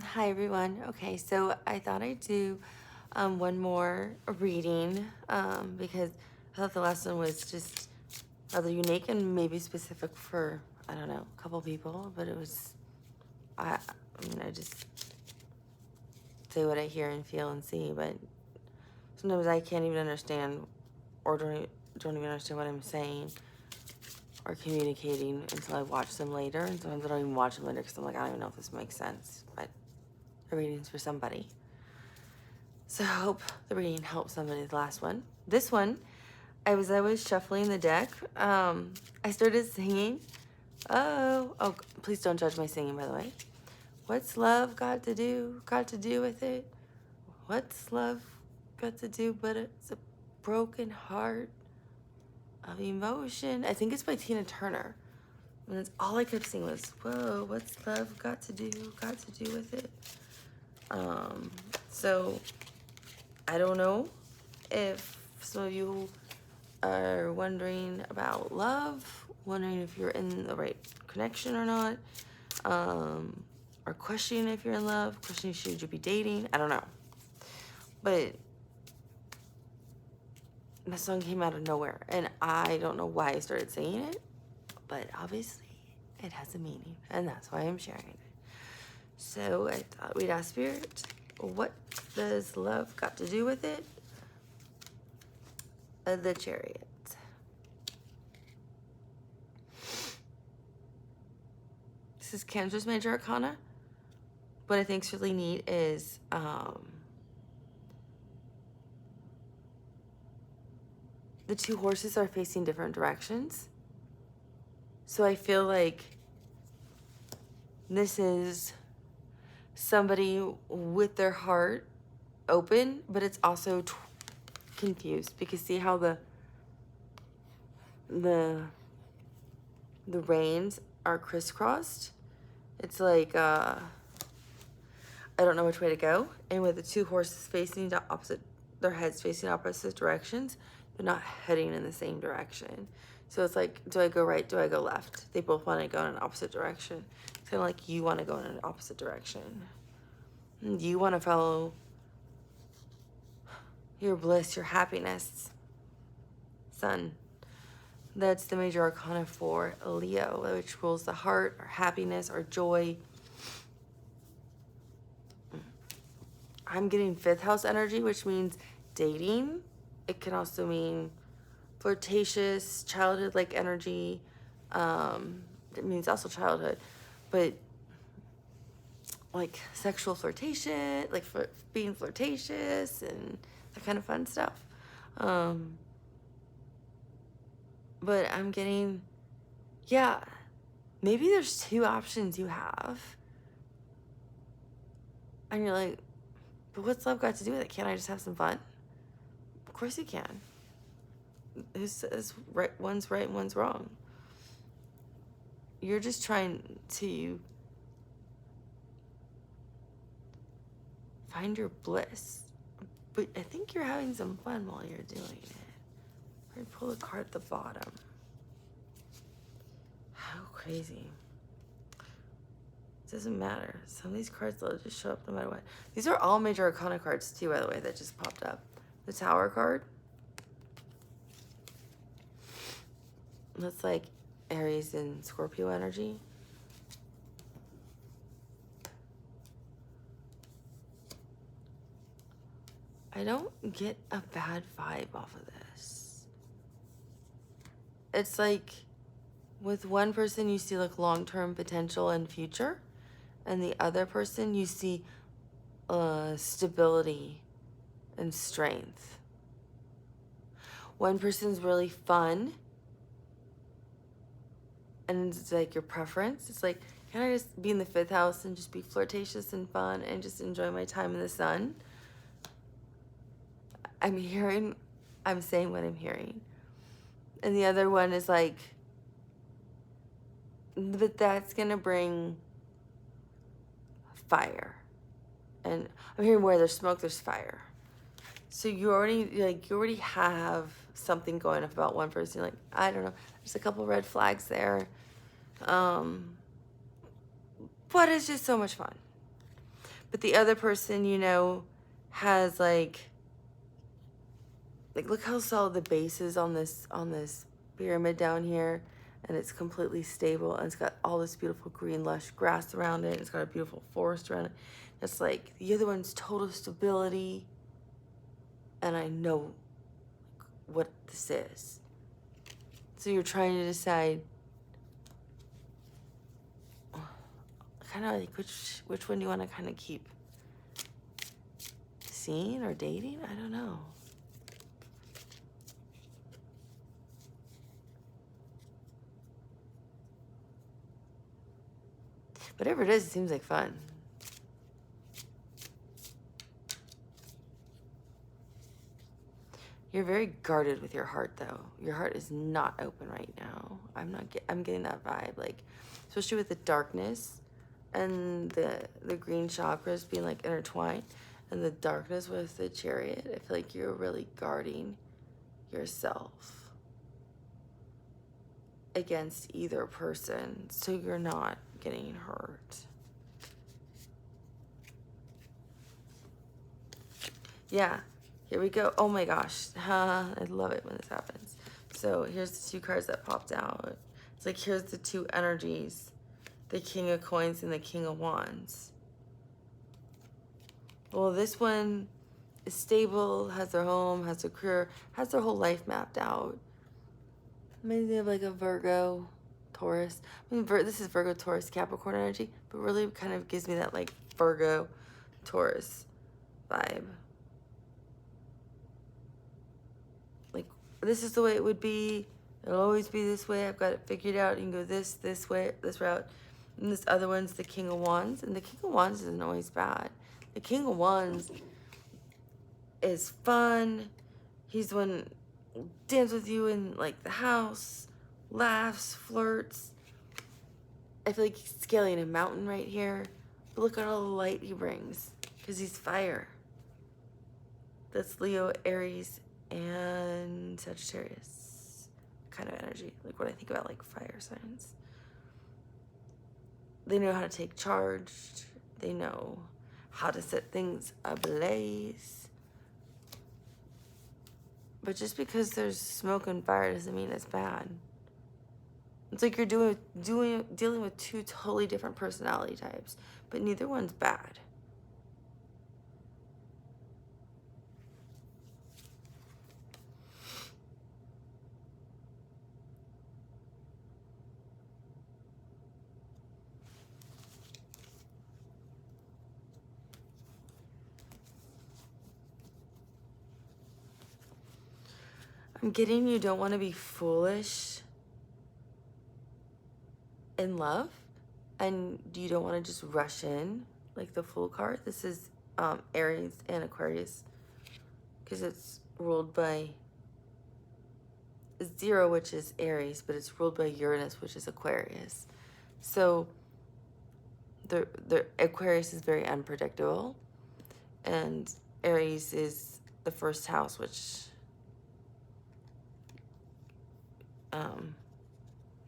Hi everyone. Okay, so I thought I'd do one more reading because I thought the last one was just rather unique and maybe specific for, I don't know, a couple people, but it was, I just say what I hear and feel and see, but sometimes I can't even understand or don't even understand what I'm saying or communicating until I watch them later, and sometimes I don't even watch them later because I'm like, I don't even know if this makes sense, but the reading's for somebody. So I hope the reading helps somebody, the last one. This one, I was shuffling the deck. I started singing. Oh, please don't judge my singing, by the way. What's love got to do with it? What's love got to do but it's a broken heart of emotion? I think it's by Tina Turner. And that's all I kept singing was, whoa, what's love got to do with it? So I don't know if some of you are wondering about love, wondering if you're in the right connection or not, or questioning if you're in love, questioning should you be dating, I don't know. But the song came out of nowhere, and I don't know why I started singing it, but obviously it has a meaning, and that's why I'm sharing it. So I thought we'd ask Spirit, what does love got to do with it? The Chariot. This is Cancer's Major Arcana. What I think is really neat is the two horses are facing different directions. So I feel like this is somebody with their heart open, but it's also confused, because see how the reins are crisscrossed? It's like I don't know which way to go. And with the two horses facing the opposite, their heads facing opposite directions, they're not heading in the same direction. So it's like, do I go right? Do I go left? They both want to go in an opposite direction. It's kind of like you want to go in an opposite direction. And you want to follow your bliss, your happiness. Sun. That's the major arcana for Leo, which rules the heart, or happiness, or joy. I'm getting fifth house energy, which means dating. It can also mean flirtatious, childhood-like energy. It means also childhood, but like sexual flirtation, like being flirtatious and that kind of fun stuff. But I'm getting, yeah, maybe there's two options you have. And you're like, but what's love got to do with it? Can't I just have some fun? Of course you can. Who says one's right and one's wrong? You're just trying to find your bliss. But I think you're having some fun while you're doing it. I'm gonna pull a card at the bottom. How crazy. It doesn't matter. Some of these cards will just show up no matter what. These are all major arcana cards too, by the way, that just popped up. The Tower card. That's like Aries and Scorpio energy. I don't get a bad vibe off of this. It's like with one person you see like long-term potential and future, and the other person you see stability and strength. One person's really fun, and it's like your preference. It's like, can I just be in the fifth house and just be flirtatious and fun and just enjoy my time in the sun? I'm saying what I'm hearing. And the other one is like, but that's gonna bring fire. And I'm hearing where there's smoke, there's fire. So you already have something going up about one person. You're like, I don't know, there's a couple red flags there. But it's just so much fun. But the other person, you know, has like look how solid the base is on this pyramid down here, and it's completely stable, and it's got all this beautiful green lush grass around it. It's got a beautiful forest around it. It's like the other one's total stability, and I know what this is. So you're trying to decide kind of like which one do you want to kind of keep seeing or dating? I don't know. Whatever it is, it seems like fun. You're very guarded with your heart, though. Your heart is not open right now. I'm getting that vibe, like, especially with the darkness and the green chakras being like intertwined, and the darkness with the Chariot. I feel like you're really guarding yourself against either person, so you're not getting hurt. Yeah, here we go. Oh my gosh, I love it when this happens. So here's the two cards that popped out. It's like, here's the two energies, the King of Coins and the King of Wands. Well, this one is stable, has their home, has their career, has their whole life mapped out. Maybe they have like a Virgo, Taurus. I mean, this is Virgo, Taurus, Capricorn energy, but really kind of gives me that like Virgo, Taurus vibe. Like, this is the way it would be. It'll always be this way. I've got it figured out. You can go this way, this route. And this other one's the King of Wands. And the King of Wands isn't always bad. The King of Wands is fun. He's the one who dances with you in like the house, laughs, flirts. I feel like he's scaling a mountain right here. But look at all the light he brings, because he's fire. That's Leo, Aries, and Sagittarius kind of energy. Like what I think about like fire signs. They know how to take charge. They know how to set things ablaze. But just because there's smoke and fire doesn't mean it's bad. It's like you're dealing with two totally different personality types, but neither one's bad. I'm getting you don't want to be foolish in love, and you don't want to just rush in like the Fool card. This is Aries and Aquarius, because it's ruled by 0, which is Aries, but it's ruled by Uranus, which is Aquarius. So the Aquarius is very unpredictable, and Aries is the first house, which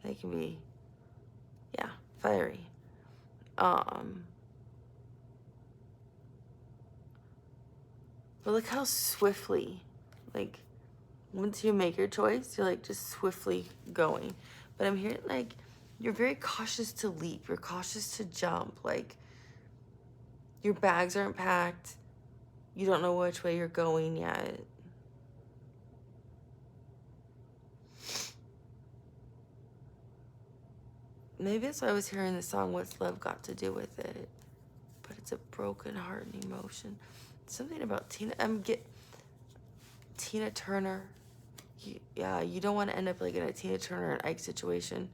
they can be, yeah, fiery. But look how swiftly, like, once you make your choice, you're like just swiftly going. But I'm hearing like you're very cautious to leap. You're cautious to jump. Like, your bags aren't packed. You don't know which way you're going yet. Maybe that's why I was hearing the song, What's Love Got to Do with It? But it's a broken heart and emotion. Something about Tina Turner. You don't want to end up like in a Tina Turner and Ike situation.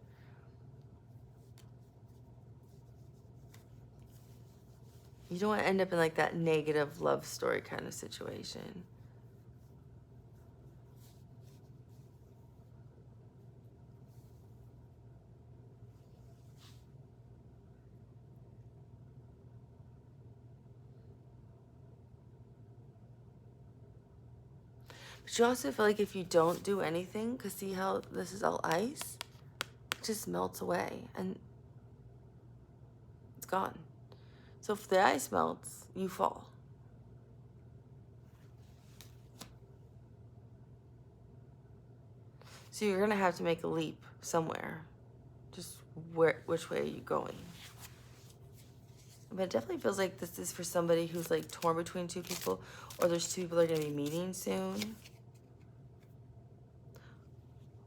You don't want to end up in like that negative love story kind of situation. But you also feel like if you don't do anything, because see how this is all ice? It just melts away and it's gone. So if the ice melts, you fall. So you're going to have to make a leap somewhere. Just which way are you going? But it definitely feels like this is for somebody who's like torn between two people, or there's two people that are going to be meeting soon.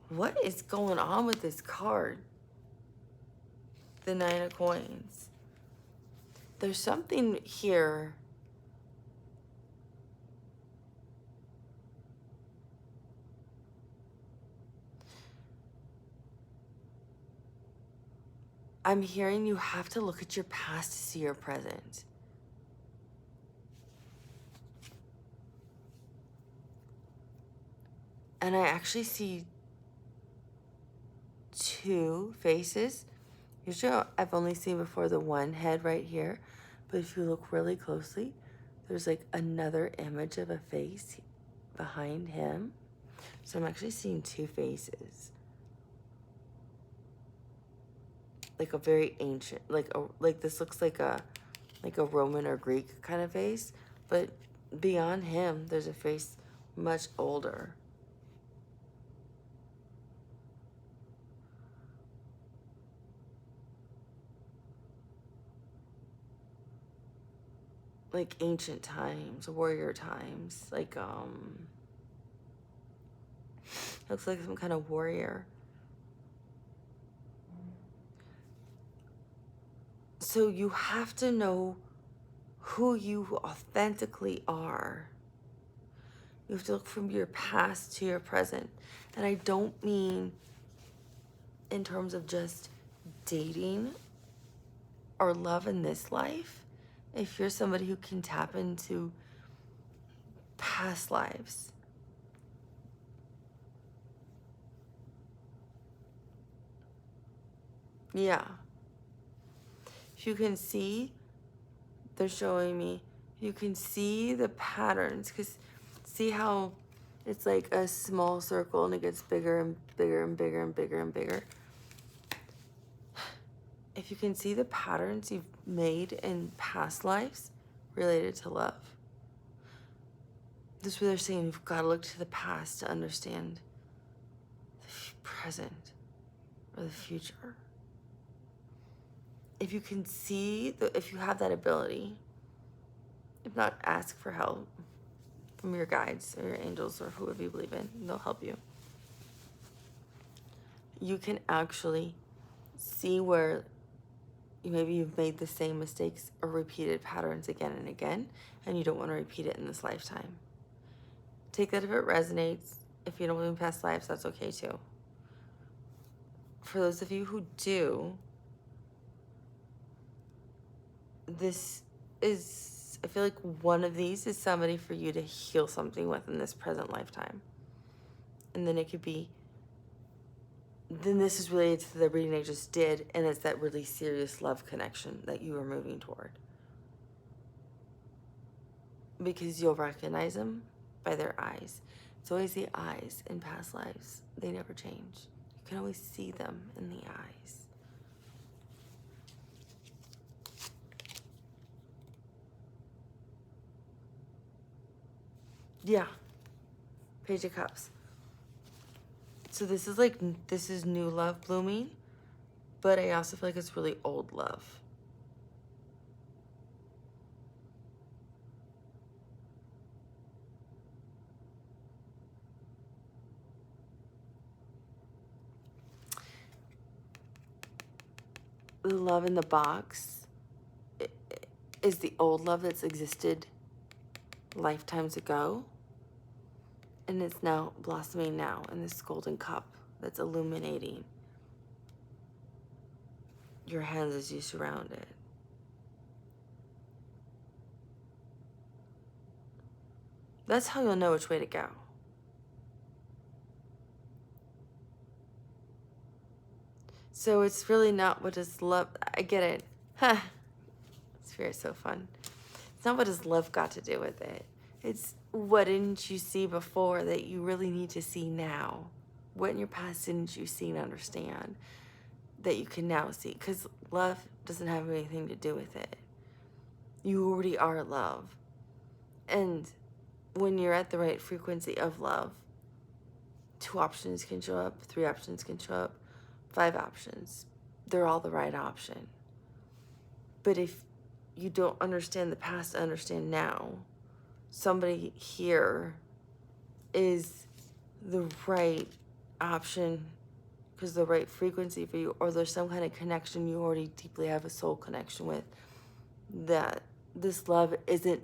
What is going on with this card? The Nine of Coins. There's something here. I'm hearing you have to look at your past to see your present. And I actually see two faces. Usually I've only seen before the one head right here. But if you look really closely, there's like another image of a face behind him. So I'm actually seeing two faces. Like a very ancient, like this looks like a Roman or Greek kind of face, but beyond him, there's a face much older. Like ancient times, warrior times, like looks like some kind of warrior. So you have to know who you authentically are. You have to look from your past to your present. And I don't mean in terms of just dating or love in this life. If you're somebody who can tap into past lives, yeah. If you can see, they're showing me, you can see the patterns, because see how it's like a small circle and it gets bigger and bigger and bigger and bigger and bigger. If you can see the patterns you've made in past lives related to love, this is what they're saying. You've got to look to the past to understand the present or the future. If you can see, if you have that ability, if not, ask for help from your guides or your angels or whoever you believe in. They'll help you. You can actually see where maybe you've made the same mistakes or repeated patterns again and again, and you don't want to repeat it in this lifetime. Take that if it resonates. If you don't believe in past lives, that's okay too. For those of you who do, this is, I feel like one of these is somebody for you to heal something with in this present lifetime. And then it could be, then this is related to the reading I just did, and it's that really serious love connection that you are moving toward. Because you'll recognize them by their eyes. It's always the eyes in past lives. They never change. You can always see them in the eyes. Yeah. Page of Cups. So this is like, this is new love blooming, but I also feel like it's really old love. The love in the box is the old love that's existed lifetimes ago, and it's now blossoming now in this golden cup that's illuminating your hands as you surround it. That's how you'll know which way to go. So it's really not what does love, I get it. Huh. Spirit's so fun. It's not what does love got to do with it. It's what didn't you see before that you really need to see now? What in your past didn't you see and understand that you can now see? Because love doesn't have anything to do with it. You already are love. And when you're at the right frequency of love, 2 options can show up, 3 options can show up, 5 options. They're all the right option. But if you don't understand the past to understand now, somebody here is the right option because the right frequency for you, or there's some kind of connection you already deeply have a soul connection with, that this love isn't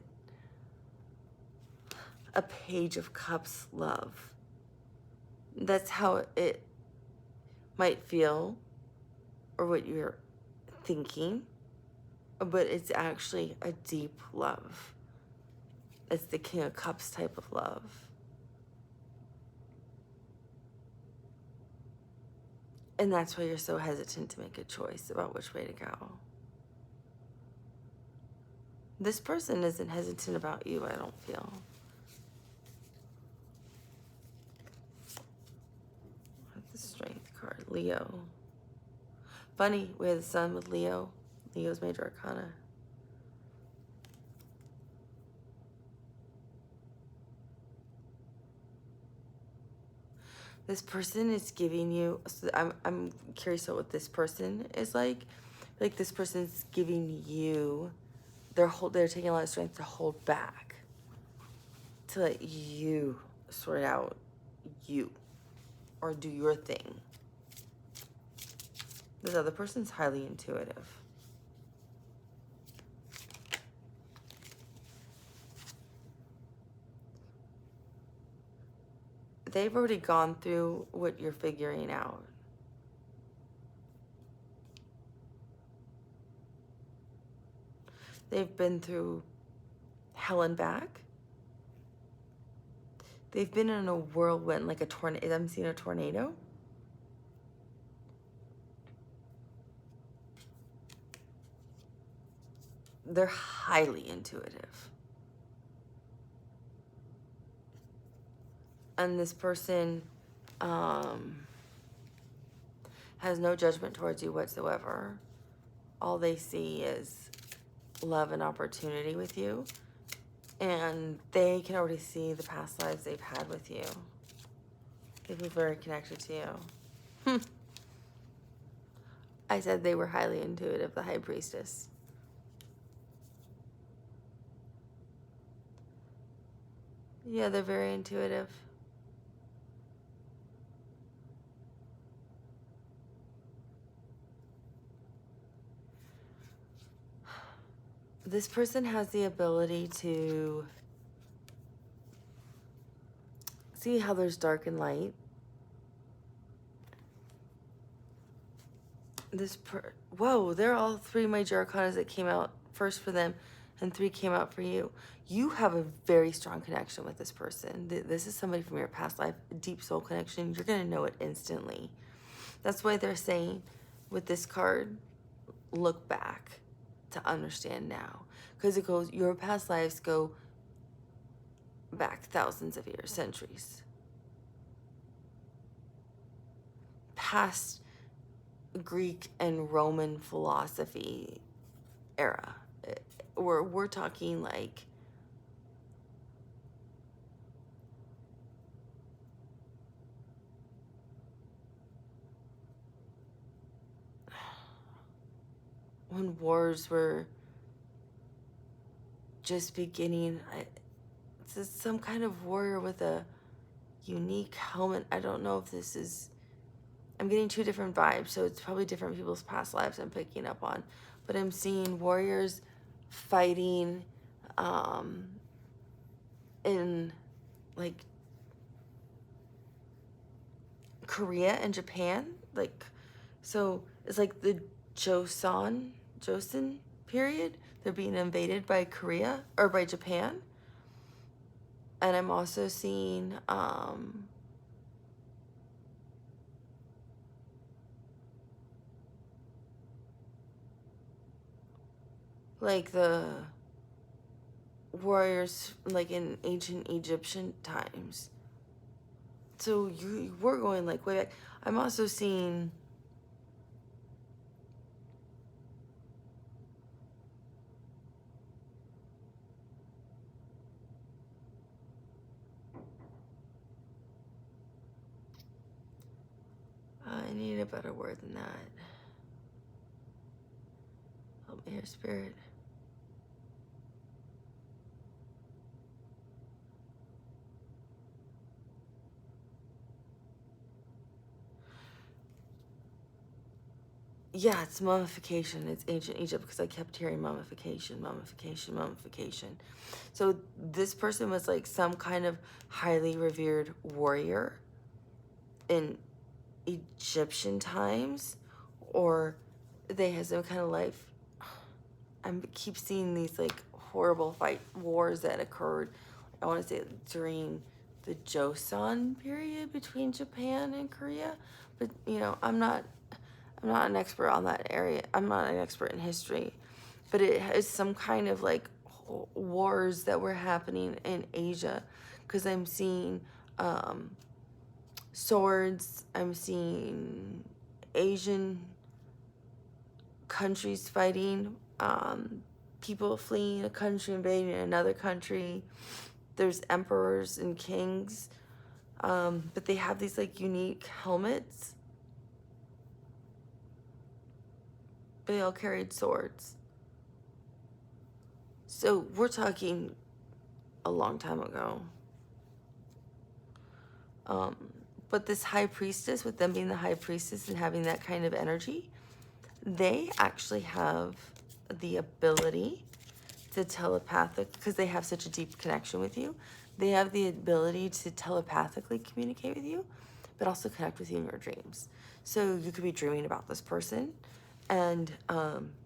a page of cups love. That's how it might feel, or what you're thinking, but it's actually a deep love. It's the King of Cups type of love. And that's why you're so hesitant to make a choice about which way to go. This person isn't hesitant about you, I don't feel. The Strength card, Leo. Funny, we have the Sun with Leo. Leo's major arcana. This person is giving you, so I'm curious about what this person is like. Like this person's giving you, they're taking a lot of strength to hold back, to let you sort out you, or do your thing. This other person's highly intuitive. They've already gone through what you're figuring out. They've been through hell and back. They've been in a whirlwind, like a tornado. I'm seeing a tornado. They're highly intuitive. And this person has no judgment towards you whatsoever. All they see is love and opportunity with you. And they can already see the past lives they've had with you. They feel very connected to you. I said they were highly intuitive, the High Priestess. Yeah, they're very intuitive. This person has the ability to see how there's dark and light. Whoa, they're all 3 major arcanas that came out first for them, and 3 came out for you. You have a very strong connection with this person. This is somebody from your past life, a deep soul connection. You're going to know it instantly. That's why they're saying with this card, look back to understand now. Because it goes, your past lives go back thousands of years, centuries. Past Greek and Roman philosophy era. We're talking like when wars were just beginning. It's some kind of warrior with a unique helmet. I don't know if this is, I'm getting 2 different vibes, so it's probably different people's past lives I'm picking up on. But I'm seeing warriors fighting in like Korea and Japan. Like, so it's like the Joseon period. They're being invaded by Korea or by Japan. And I'm also seeing like the warriors like in ancient Egyptian times. So we're going like way back. I'm also seeing better word than that. Help me here, Spirit. Yeah, it's mummification. It's ancient Egypt because I kept hearing mummification, mummification, mummification. So this person was like some kind of highly revered warrior in Egyptian times, or they had some kind of life. I keep seeing these like horrible wars that occurred. I want to say during the Joseon period between Japan and Korea, but you know, I'm not an expert on that area. I'm not an expert in history, but it is some kind of like wars that were happening in Asia, because I'm seeing swords. I'm seeing Asian countries fighting, people fleeing a country, invading another country. There's emperors and kings, but they have these like unique helmets. But they all carried swords. So we're talking a long time ago. But this high priestess, with them being the high priestess and having that kind of energy, they actually have the ability to telepathic, because they have such a deep connection with you. They have the ability to telepathically communicate with you, but also connect with you in your dreams. So you could be dreaming about this person, and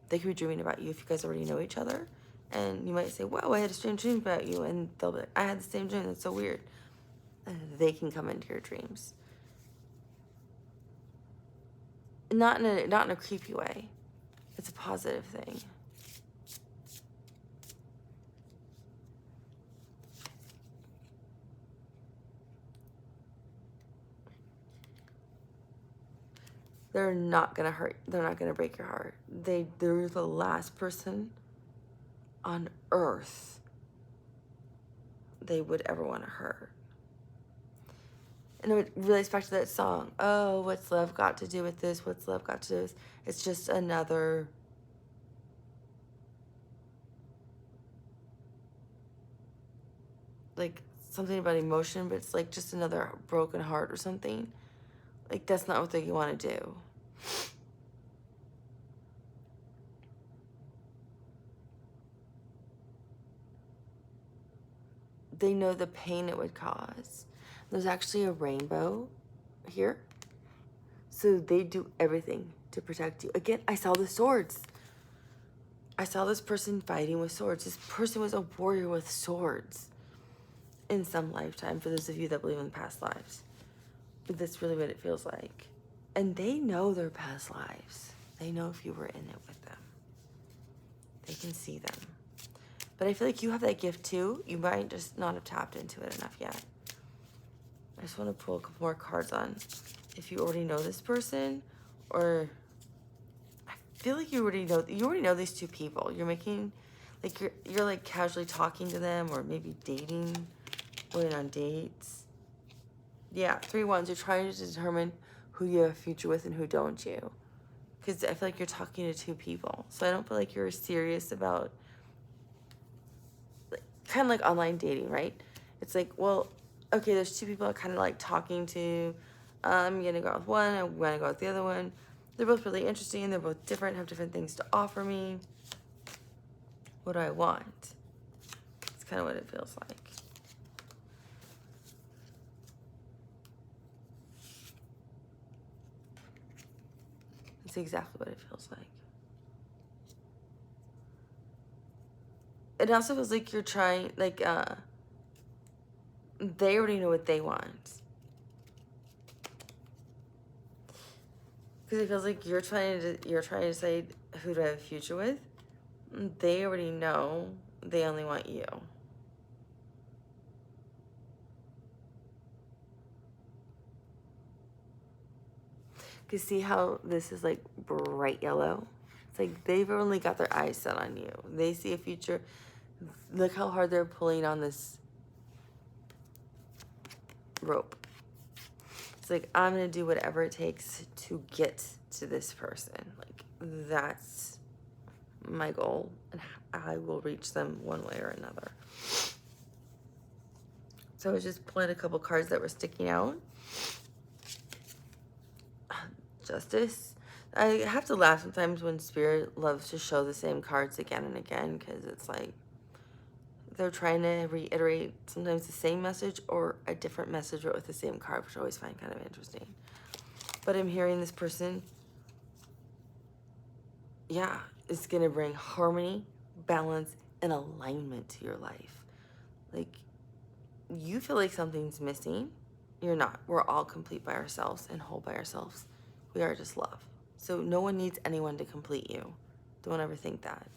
they could be dreaming about you if you guys already know each other. And you might say, "Wow, I had a strange dream about you," and they'll be like, "I had the same dream. That's so weird." And they can come into your dreams, not in a creepy way. It's a positive thing. They're not gonna hurt. They're not gonna break your heart. They're the last person on earth they would ever want to hurt. And it relates back to that song. Oh, what's love got to do with this? What's love got to do with this? It's just another like something about emotion, but it's like just another broken heart or something. Like that's not what they want to do. They know the pain it would cause. There's actually a rainbow here. So they do everything to protect you. Again, I saw the swords. I saw this person fighting with swords. This person was a warrior with swords in some lifetime, for those of you that believe in past lives. But that's really what it feels like. And they know their past lives. They know if you were in it with them. They can see them. But I feel like you have that gift too. You might just not have tapped into it enough yet. I just want to pull a couple more cards on if you already know this person, or I feel like you already know these two people. You're making, like you're like casually talking to them, or maybe dating, going on dates. Yeah, 3 wands. You're trying to determine who you have a future with and who don't you. Because I feel like you're talking to 2 people. So I don't feel like you're serious about, like, kind of like online dating, right? It's like, well, okay, there's 2 people I'm kind of like talking to. I'm going to go out with one. I'm going to go out with the other one. They're both really interesting. They're both different, have different things to offer me. What do I want? It's kind of what it feels like. It's exactly what it feels like. It also feels like you're trying, like, they already know what they want. Because it feels like you're trying to decide who to have a future with. They already know they only want you. Because see how this is like bright yellow? It's like they've only got their eyes set on you. They see a future. Look how hard they're pulling on this rope. It's like, I'm going to do whatever it takes to get to this person. Like, that's my goal, and I will reach them one way or another. So I was just pulling a couple cards that were sticking out. Justice. I have to laugh sometimes when Spirit loves to show the same cards again and again, because it's like they're trying to reiterate sometimes the same message or a different message but with the same card, which I always find kind of interesting. But I'm hearing this person, yeah, is going to bring harmony, balance, and alignment to your life. Like, you feel like something's missing. You're not. We're all complete by ourselves and whole by ourselves. We are just love. So no one needs anyone to complete you. Don't ever think that.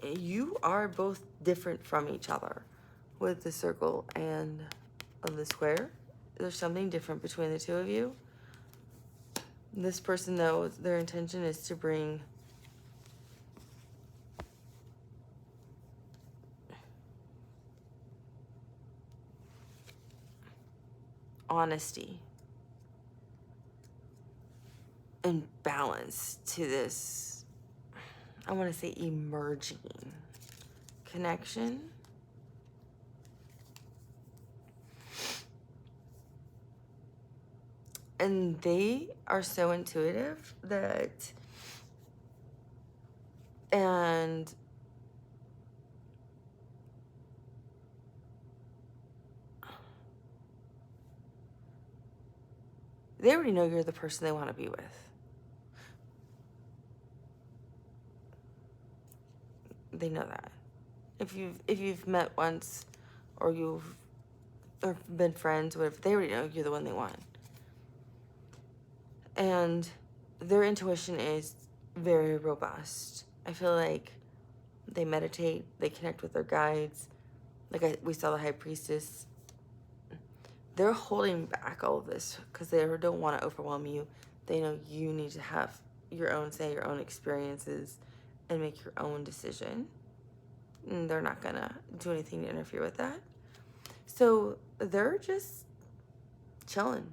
You are both different from each other. With the circle and the square, there's something different between the two of you. This person, though, their intention is to bring honesty and balance to this, I want to say, emerging connection. And they are so intuitive that, and they already know you're the person they want to be with. They know that. If you've met once, or you've been friends, whatever, they already know you're the one they want. And their intuition is very robust. I feel like they meditate, they connect with their guides. Like we saw the High Priestess. They're holding back all of this because they don't want to overwhelm you. They know you need to have your own say, your own experiences, and make your own decision. And they're not going to do anything to interfere with that. So they're just chilling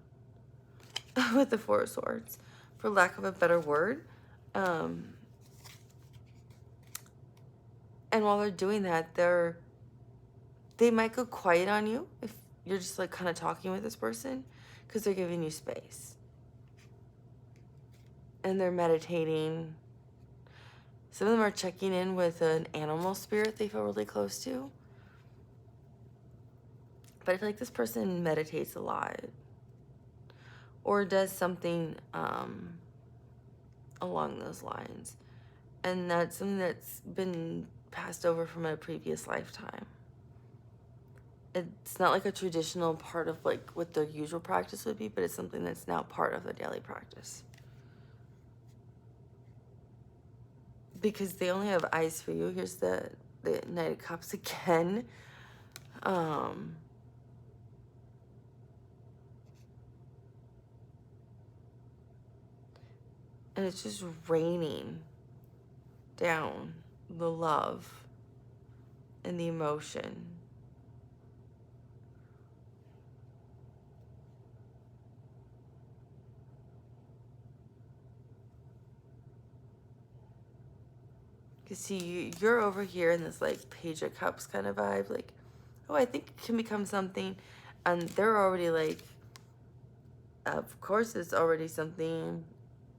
with the Four of Swords, for lack of a better word. And while they're doing that, they might go quiet on you if you're just like kind of talking with this person, because they're giving you space. And they're meditating. Some of them are checking in with an animal spirit they feel really close to. But I feel like this person meditates a lot, or does something along those lines. And that's something that's been passed over from a previous lifetime. It's not like a traditional part of like what their usual practice would be, but it's something that's now part of their daily practice. Because they only have eyes for you. Here's the Knight of Cups again. And it's just raining down the love and the emotion. Because see, you're over here in this like Page of Cups kind of vibe. Like, oh, I think it can become something. And they're already like, of course it's already something,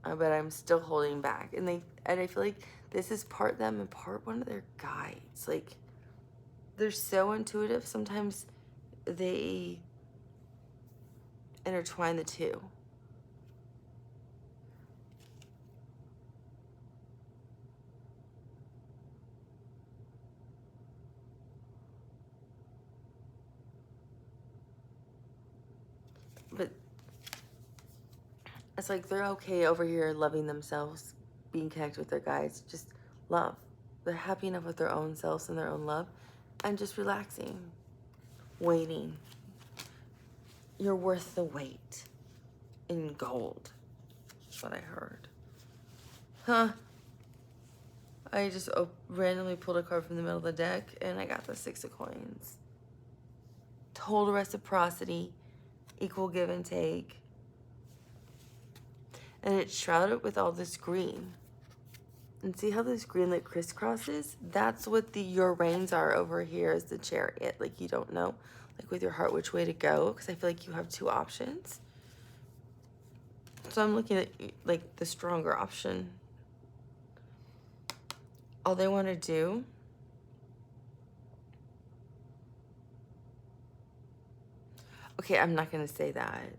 but I'm still holding back. And I feel like this is part them and part one of their guides. Like, they're so intuitive. Sometimes they intertwine the two. But it's like they're okay over here loving themselves, being connected with their guides, just love. They're happy enough with their own selves and their own love, and just relaxing, waiting. You're worth the weight in gold. That's what I heard. Huh. I just randomly pulled a card from the middle of the deck, and I got the Six of Coins. total reciprocity, equal give and take. And it's shrouded with all this green. And see how this green like crisscrosses? That's what your reins are over here is the chariot. Like you don't know, like with your heart, which way to go. Because I feel like you have two options. So I'm looking at like the stronger option. All they want to do okay, I'm not going to say that.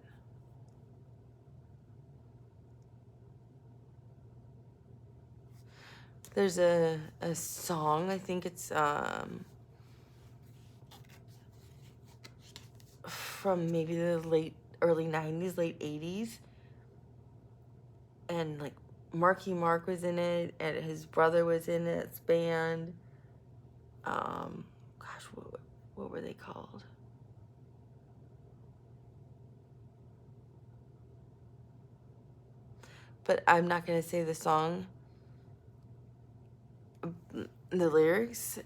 There's a song, I think it's from maybe the early 90s, late 80s. And like Marky Mark was in it, and his brother was in its band. Gosh, what were they called? But I'm not gonna say the song, the lyrics.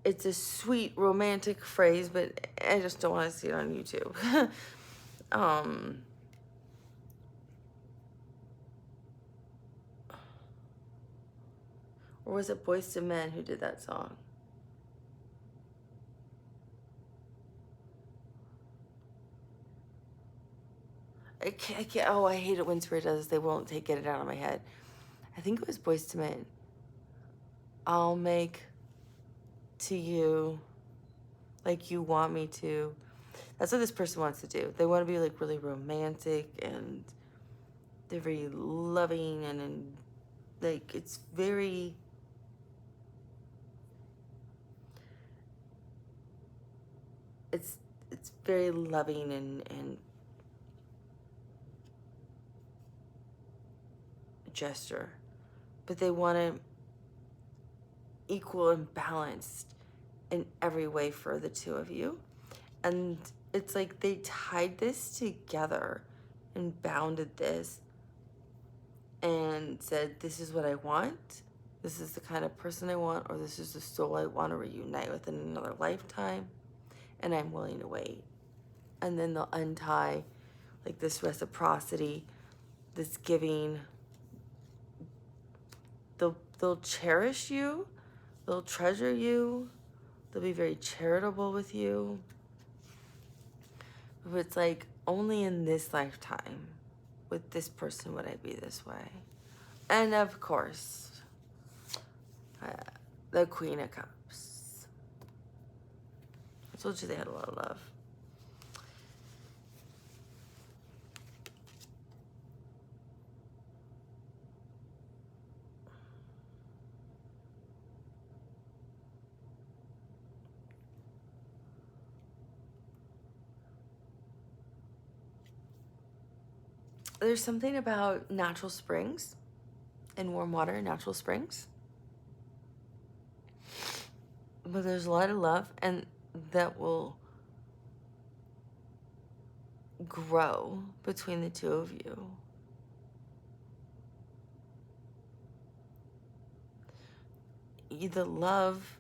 It's a sweet romantic phrase, but I just don't want to see it on YouTube. Or was it Boyz II Men who did that song? I can't, oh, I hate it when Spirit does this. They won't get it out of my head. I think it was Boyz II Men. I'll make to you like you want me to. That's what this person wants to do. They want to be like really romantic, and they're very loving, and like it's very it's very loving and gesture, but they want it equal and balanced in every way for the two of you. And it's like they tied this together and bounded this and said, this is what I want, this is the kind of person I want, or this is the soul I want to reunite with in another lifetime, and I'm willing to wait. And then they'll untie like this reciprocity, this giving. They'll cherish you, they'll treasure you, they'll be very charitable with you. But it's like, only in this lifetime with this person would I be this way. And of course, the Queen of Cups. I told you they had a lot of love. There's something about natural springs and warm water and natural springs. But there's a lot of love, and that will grow between the two of you. The love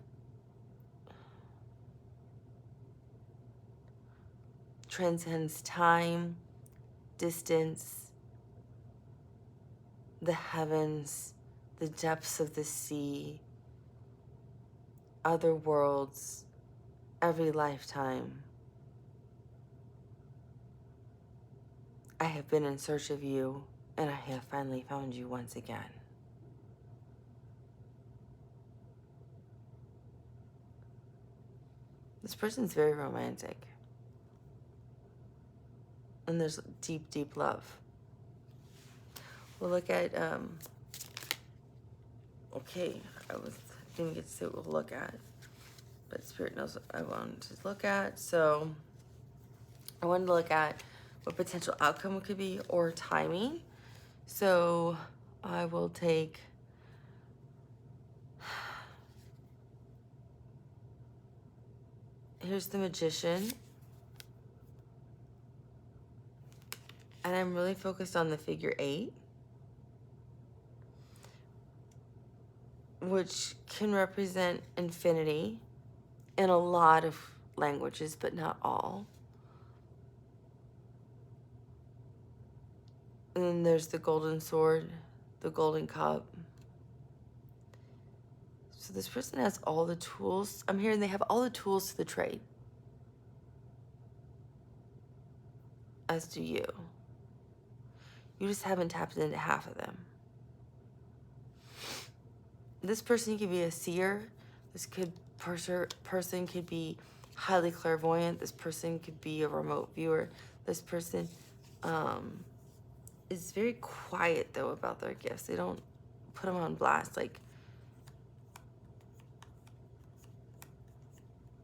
transcends time, distance, the heavens, the depths of the sea, other worlds, every lifetime. I have been in search of you, and I have finally found you once again. This person's very romantic. And there's deep, deep love. We'll look at, okay, didn't get to say what we'll look at, but Spirit knows what I wanted to look at. So I wanted to look at what potential outcome it could be or timing. So I will take here's the Magician. And I'm really focused on the figure 8, which can represent infinity, in a lot of languages, but not all. And then there's the golden sword, the golden cup. So this person has all the tools. I'm hearing they have all the tools to the trade. As do you. You just haven't tapped into half of them. This person could be a seer. This person could be highly clairvoyant. This person could be a remote viewer. This person is very quiet, though, about their gifts. They don't put them on blast. Like,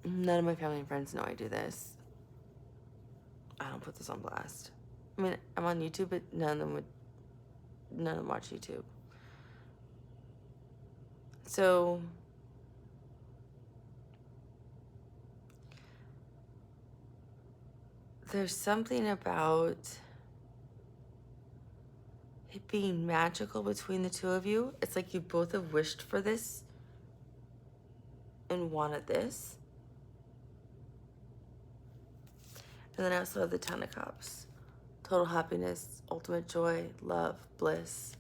none of my family and friends know I do this. I don't put this on blast. I mean, I'm on YouTube, but none of them watch YouTube. So there's something about it being magical between the two of you. It's like you both have wished for this and wanted this. And then I also have the Ten of Cups. Total happiness, ultimate joy, love, bliss.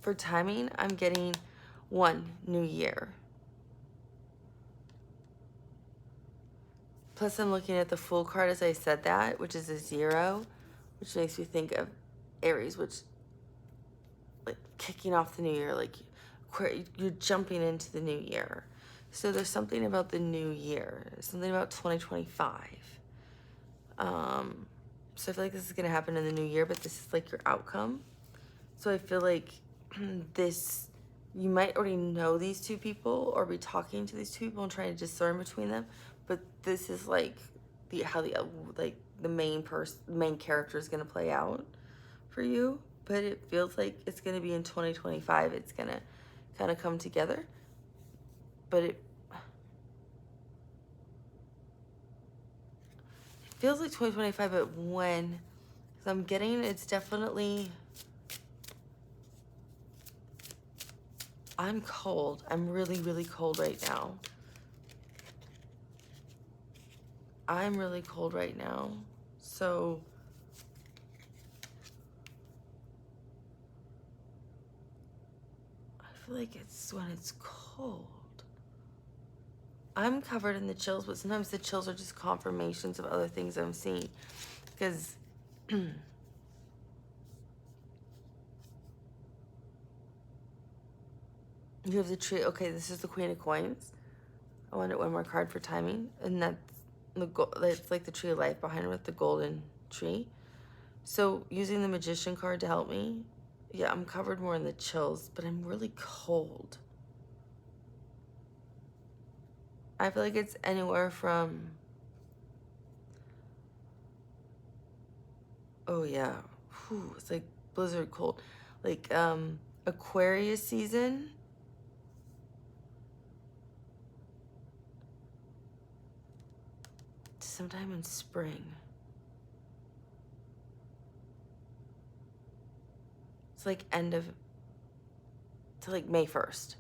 For timing, I'm getting 1, new year. Plus, I'm looking at the Fool card as I said that, which is a 0, which makes me think of Aries, which, like, kicking off the new year, like, you're jumping into the new year. So there's something about the new year, something about 2025. So I feel like this is going to happen in the new year, but this is like your outcome. So I feel like this, you might already know these two people or be talking to these two people and trying to discern between them, but this is like how the main character is going to play out for you. But it feels like it's going to be in 2025. It's going to kind of come together. But it feels like 2025, but when? Because I'm getting, it's definitely, I'm cold. I'm really, really cold right now. I'm really cold right now. So I feel like it's when it's cold. I'm covered in the chills, but sometimes the chills are just confirmations of other things I'm seeing. Because you have the tree. Okay, this is the Queen of Coins. I wanted one more card for timing, and that's like the tree of life behind it with the golden tree. So using the Magician card to help me, yeah, I'm covered more in the chills, but I'm really cold. I feel like it's anywhere from, oh yeah, whew, it's like blizzard cold, like Aquarius season. Sometime in spring. It's like to like May 1st.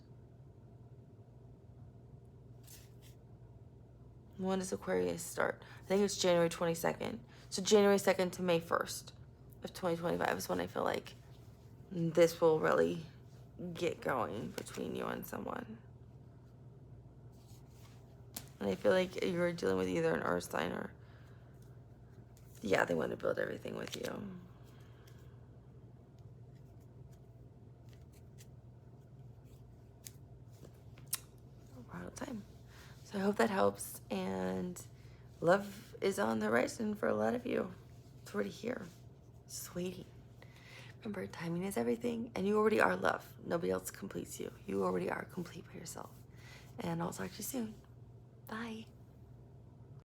When does Aquarius start? I think it's January 22nd. So January 2nd to May 1st of 2025 is when I feel like this will really get going between you and someone. And I feel like you're dealing with either an earth sign or, yeah, they want to build everything with you. We're out of time. So I hope that helps, and love is on the horizon for a lot of you. It's already here. It's waiting. Remember, timing is everything, and you already are love. Nobody else completes you. You already are complete by yourself. And I'll talk to you soon. Bye.